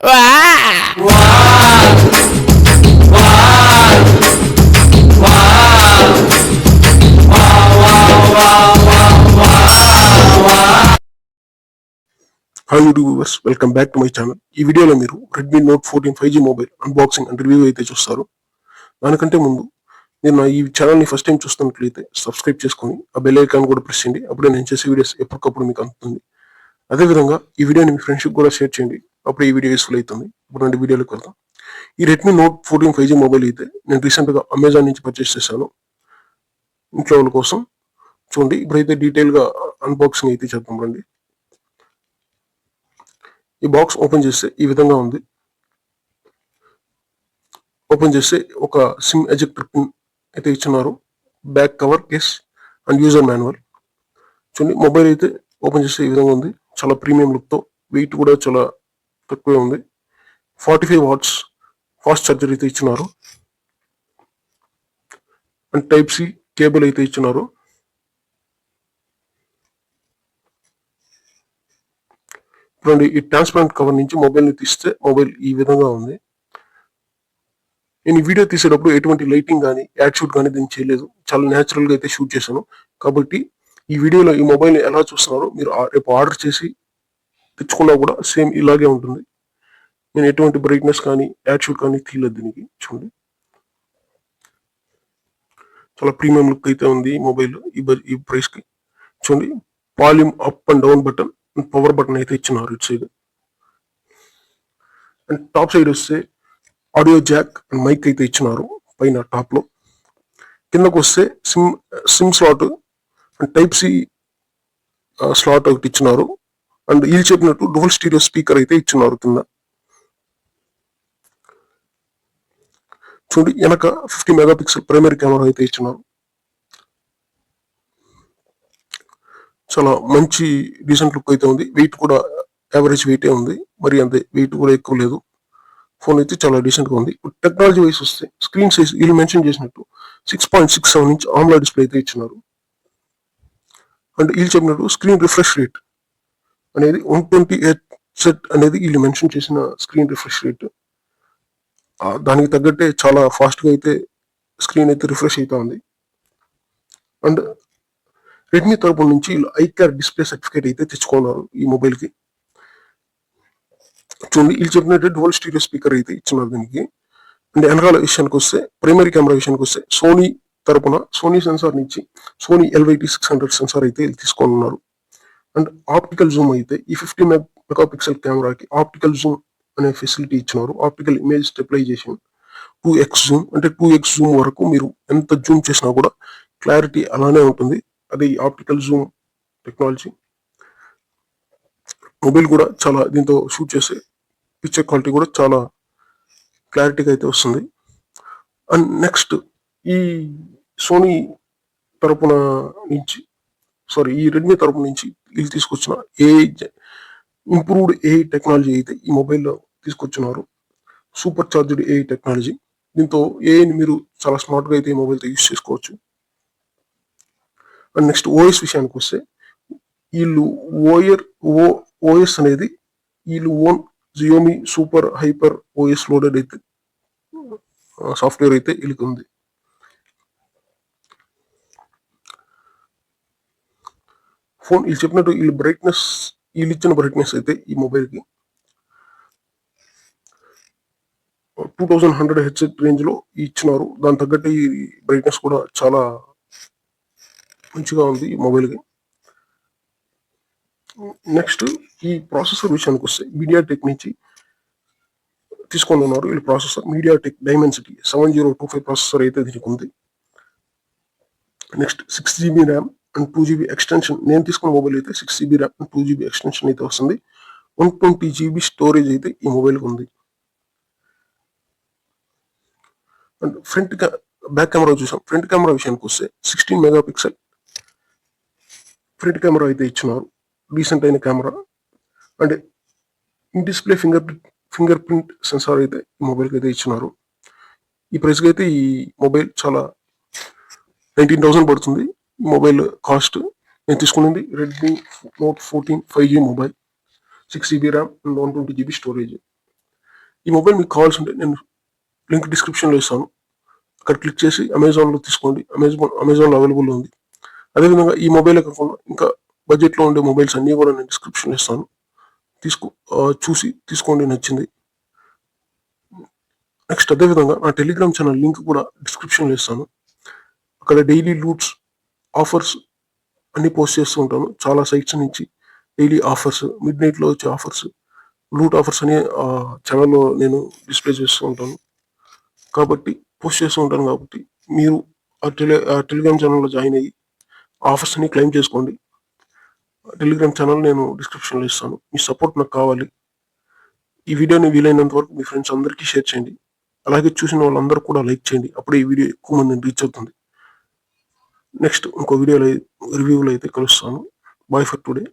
Hi YouTube viewers, welcome back to my channel. ఈ వీడియోలో మీరు Redmi note 14 5G mobile unboxing and review అయితే చూస్తారు. దానికంటే ముందు మీరు నా ఈ ఛానల్ని ఫస్ట్ టైం చూస్తున్నట్లయితే సబ్స్క్రైబ్ చేసుకొని ఆ బెల్ ఐకాన్ కూడా ప్రెస్ చేయండి. అప్పుడే నేను చేసే వీడియోస్ ఎప్పటికప్పుడు మీకు అందుతుంది. అదేవిధంగా ఈ వీడియోని మీ ఫ్రెండ్స్కి కూడా షేర్ చేయండి. అప్పుడు ఈ వీడియో యూస్ఫుల్ అవుతుంది. ఇప్పుడు రెండు వీడియోలకు వెళ్తాం. ఈ రెడ్మీ నోట్ 14 5G మొబైల్ అయితే నేను రీసెంట్గా అమెజాన్ నుంచి పర్చేస్ చేశాను ఇంట్లో వాళ్ళ కోసం. చూడండి, ఇప్పుడైతే డీటెయిల్గా అన్బాక్సింగ్ అయితే చేద్దాం రండి. ఈ బాక్స్ ఓపెన్ చేస్తే ఈ విధంగా ఉంది. ఓపెన్ చేస్తే ఒక సిమ్ ఎజెక్టర్ పిన్ అయితే ఇచ్చినారు, back cover, case and user manual. చూడండి, మొబైల్ అయితే ఓపెన్ చేస్తే ఈ విధంగా ఉంది. చాలా ప్రీమియం లుక్తో, వెయిట్ కూడా చాలా తక్కువే ఉంది. 45 వాట్స్ ఫాస్ట్ ఛార్జర్ అయితే ఇచ్చినారు అండ్ టైప్ సి కేబుల్ అయితే ఇచ్చినారు. చూడండి, ఈ ట్రాన్స్పరెంట్ కవర్ నుంచి మొబైల్ ని తీస్తే మొబైల్ ఈ విధంగా ఉంది. నేను ఈ వీడియో తీసేటప్పుడు ఎటువంటి లైటింగ్ కానీ యాడ్ షూట్ కానీ దీన్ని చేయలేదు. చాలా న్యాచురల్ గా అయితే షూట్ చేశాను. కాబట్టి ఈ వీడియోలో ఈ మొబైల్ ఎలా చూస్తున్నారో మీరు రేపు ఆర్డర్ చేసి తెచ్చుకున్నా కూడా సేమ్ ఇలాగే ఉంటుంది. నేను ఎటువంటి బ్రైట్నెస్ కానీ యాడ్ షూట్ కానీ తీయలేదు దీనికి. చూడండి, చాలా ప్రీమియం లుక్ అయితే ఉంది ఈ మొబైల్ ఈ ప్రైస్ కి. చూడండి, volume up and down button, power button అయితే ఇచ్చినారు ఇటు సైడ్. అండ్ టాప్ సైడ్ వస్తే ఆడియో జాక్ అండ్ మైక్ అయితే ఇచ్చినారు పైన టాప్ లో. కిందకు వస్తే sim slot and type C slot ఒకటి ఇచ్చినారు. అండ్ వీళ్ళు చెప్పినట్టు డబుల్ స్టీరియో స్పీకర్ అయితే ఇచ్చినారు కింద. చూడండి, వెనక 50 మెగాపిక్సెల్ ప్రైమరీ కెమెరా అయితే ఇచ్చినారు. చాలా మంచి డీసెంట్ లుక్ అయితే ఉంది. వెయిట్ కూడా యావరేజ్ వెయిటే ఉంది, మరి అంతే వెయిట్ కూడా ఎక్కువ లేదు. ఫోన్ అయితే చాలా డీసెంట్ గా ఉంది. టెక్నాలజీ వైస్ వస్తే స్క్రీన్ సైజ్ వీళ్ళు మెన్షన్ చేసినట్టు 6.67 ఇంచ్ ఆమ్లా డిస్ప్లే అయితే ఇచ్చినారు. అండ్ వీళ్ళు చెప్పినట్టు స్క్రీన్ రిఫ్రెష్ రేట్ అనేది 120Hz అనేది వీళ్ళు మెన్షన్ చేసిన స్క్రీన్ రిఫ్రెష్ రేట్. దానికి తగ్గట్టే చాలా ఫాస్ట్ గా అయితే స్క్రీన్ అయితే రిఫ్రెష్ అవుతా ఉంది. అండ్ రెడ్మీ తరపు నుంచి వీళ్ళు ఐకార్ డిస్ప్లే సర్టిఫికేట్ అయితే తెచ్చుకున్నారు ఈ మొబైల్ కి. చూడండి, వీళ్ళు చెప్పినట్టు డ్యువల్ స్టీరియో స్పీకర్ అయితే ఇచ్చినారు దీనికి. అండ్ వెనకాల విషయానికి వస్తే ప్రైమరీ కెమెరా విషయానికి వస్తే సోనీ తరపున సోనీ సెన్సార్ నుంచి సోనీ LYT600 సెన్సార్ అయితే తీసుకొని ఉన్నారు. అండ్ ఆప్టికల్ జూమ్ అయితే ఈ 50 మెగాపిక్సెల్ కెమెరాకి ఆప్టికల్ జూమ్ అనే ఫెసిలిటీ ఇచ్చినారు. Optical image stabilization 2x zoom, అంటే 2x జూమ్ వరకు మీరు ఎంత జూమ్ చేసినా కూడా క్లారిటీ అలానే ఉంటుంది. అది ఆప్టికల్ జూమ్ టెక్నాలజీ. మొబైల్ కూడా చాలా దీంతో షూట్ చేసే పిక్చర్ క్వాలిటీ కూడా చాలా క్లారిటీగా అయితే వస్తుంది. అండ్ నెక్స్ట్ ఈ సోనీ తరపున నుంచి ఈ రెడ్మీ తరపు నుంచి వీళ్ళు తీసుకొచ్చిన ఇంప్రూవ్డ్ ఏఐ టెక్నాలజీ అయితే ఈ మొబైల్లో తీసుకొచ్చినారు. Super charged AI technology. దీంతో ఏఐని మీరు చాలా స్మార్ట్ గా అయితే ఈ మొబైల్తో యూజ్ చేసుకోవచ్చు. అండ్ నెక్స్ట్ ఓఎస్ విషయానికి వస్తే వీళ్ళు ఓఎస్ అనేది వీళ్ళు own Xiaomi super hyper OS loaded అయితే సాఫ్ట్వేర్ అయితే వీళ్ళకి ఉంది. ఫోన్ వీళ్ళు చెప్పినట్టు వీళ్ళు ఇచ్చిన బ్రైట్నెస్ అయితే ఈ మొబైల్ కి 2100Hz రేంజ్ లో ఇచ్చినారు. దాని తగ్గట్టు ఈ బ్రైట్నెస్ కూడా చాలా మంచిగా ఉంది ఈ మొబైల్ కి. నెక్స్ట్ ఈ ప్రాసెసర్ విషయానికి వస్తే మీడియాటెక్ నుంచి తీసుకొని ఉన్నారు వీళ్ళు ప్రాసెసర్. మీడియాటెక్ డైమెన్సిటీ 7025 ప్రాసెసర్ అయితే దీనికి ఉంది. Next 6GB RAM and 2GB extension. నేను తీసుకున్న మొబైల్ అయితే 6GB RAM and 2GB extension అయితే వస్తుంది. 120GB స్టోరేజ్ అయితే ఈ మొబైల్ కి ఉంది. అండ్ బ్యాక్ కెమెరా చూసాం. ఫ్రంట్ కెమెరా విషయానికి వస్తే 16 మెగాపిక్సెల్ ఫ్రంట్ కెమెరా అయితే ఇచ్చినారు. డీసెంట్ అయిన camera. And in display finger print censor అయితే ఈ మొబైల్కి అయితే ఇచ్చినారు. ఈ ప్రైస్కి అయితే ఈ మొబైల్ చాలా 19,000 పడుతుంది. ఈ మొబైల్ కాస్ట్. నేను తీసుకున్నది Redmi note 14 5G mobile, 6GB RAM and 120GB storage. ఈ మొబైల్ మీకు కావాల్సి ఉంటే నేను లింక్ డిస్క్రిప్షన్లో ఇస్తాను. అక్కడ క్లిక్ చేసి అమెజాన్లో తీసుకోండి. అమెజాన్లో అవైలబుల్ ఉంది. అదేవిధంగా ఈ మొబైల్ కాకుండా ఇంకా బడ్జెట్లో ఉండే మొబైల్స్ అన్నీ కూడా నేను డిస్క్రిప్షన్లో ఇస్తాను. చూసి తీసుకోండి నచ్చింది. నెక్స్ట్ అదేవిధంగా నా టెలిగ్రామ్ ఛానల్ లింక్ కూడా డిస్క్రిప్షన్లో ఇస్తాను. అక్కడ డైలీ లూట్స్, ఆఫర్స్ అన్ని పోస్ట్ చేస్తూ ఉంటాను. చాలా సైట్స్ నుంచి డైలీ ఆఫర్స్, మిడ్ నైట్లో వచ్చే ఆఫర్స్, లూట్ ఆఫర్స్ అని ఛానల్లో నేను డిస్ప్లే చేస్తూ ఉంటాను. పోస్ట్ చేస్తూ ఉంటాను కాబట్టి మీరు ఆ టెలిగ్రామ్ ఛానల్లో జాయిన్ అయ్యి ఆఫర్స్ అని క్లెయిమ్ చేసుకోండి. టెలిగ్రామ్ ఛానల్ నేను డిస్క్రిప్షన్లో ఇస్తాను. మీ సపోర్ట్ నాకు కావాలి. ఈ వీడియోని వీలైనంత వరకు మీ ఫ్రెండ్స్ అందరికీ షేర్ చేయండి. అలాగే చూసిన వాళ్ళందరూ కూడా లైక్ చేయండి. అప్పుడే ఈ వీడియో ఎక్కువ మందిని రీచ్ అవుతుంది. నెక్స్ట్ ఇంకో వీడియోలో రివ్యూలో అయితే కలుస్తాను. Bye for today.